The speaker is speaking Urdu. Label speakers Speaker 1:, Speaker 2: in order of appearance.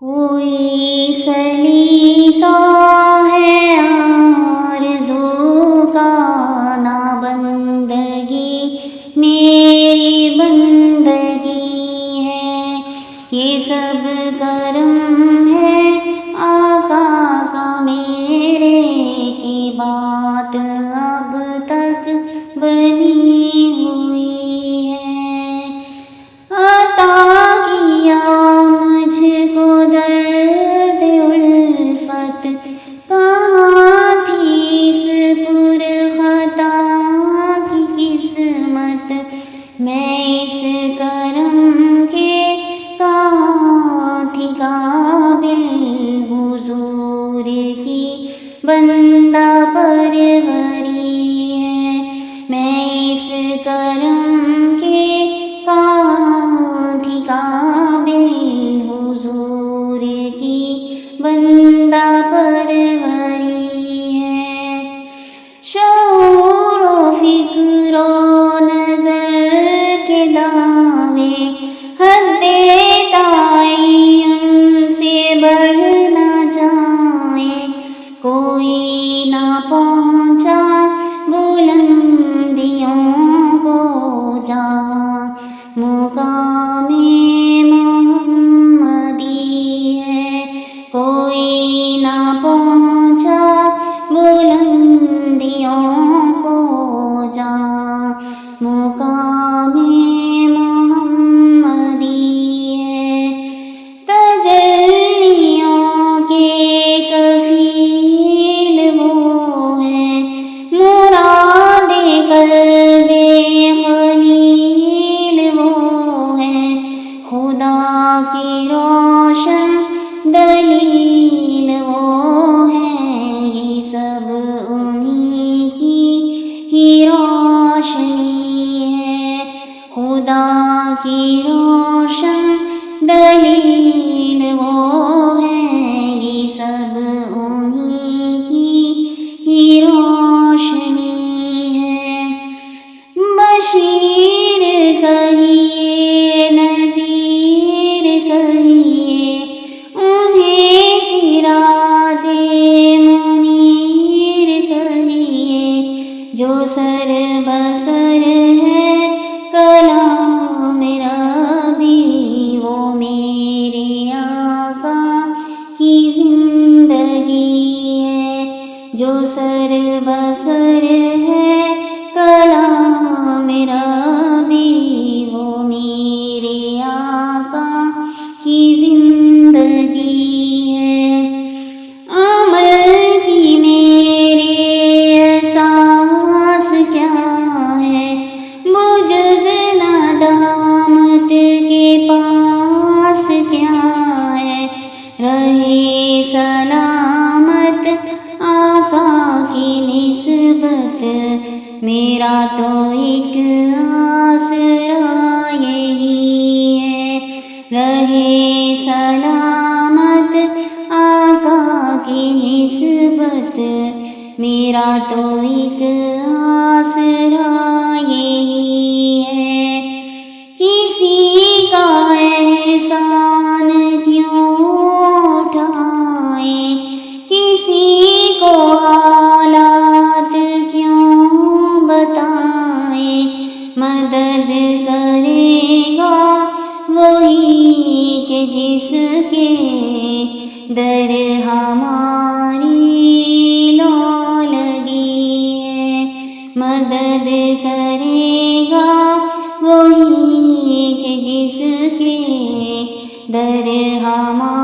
Speaker 1: کوئی سلیقہ ہے آرزو کا نہ بندگی میری بندگی ہے، یہ سب کرم ہے آقا کا میرے کی بات اب تک بنی ہوئی ہے۔ عطا کیا مجھ کو درد الفت، کہاں تھی اس پر خطا کی قسمت، میں اس کرم کے کہاں تھی قابل، حضور کی بندہ پروری ہے، میں اس کرم کے کہاں تھی قابل، حضور کی بندہ پروری ہے۔ شعور و فکر و نظر کے دعوے حد تعین سے بڑھ نہ جائیں، کوئی نہ پہنچا بلندیوں کو جہاں مقام محمدی ہے، کوئی نہ پہنچا بلندیوں کو جہاں مقام محمدی ہے۔ تجلیوں کے کفیل وہ ہیں، مراد قلب خلیل وہ ہیں، خدا کی روشن دلیل وہ ہیں، یہ سب انہی کی ہی روشنی ہے، خدا کی روشن دلیل وہ ہیں، یہ سب انہی کی ہی روشنی ہے۔ بشیر کہیے نذیر کہیے انہیں، سراج منیر کہیے، جو سر بسر ہے کلام ربی، وہ میرے آقا کی زندگی ہے، جو سر بسر ہے کلام ربی، وہ میرے آقا کی زندگی ہے۔ عمل کی میرے احساس کیا ہے، بجز ندامت کے پاس کیا ہے، رہے سلامت آقا کی نسبت، میرا تو ایک آسرا یہی ہے، رہے سلامت آقا کی نسبت، میرا تو ایک آسرا یہی ہے۔ کسی کا احسان کیوں اٹھائیں، کسی کو حالات کیوں بتائیں، مدد کرے گا وہی کہ جس کے در ہماری لو لگی ہے، مدد کرے گا وہی کہ جس کے در ہماری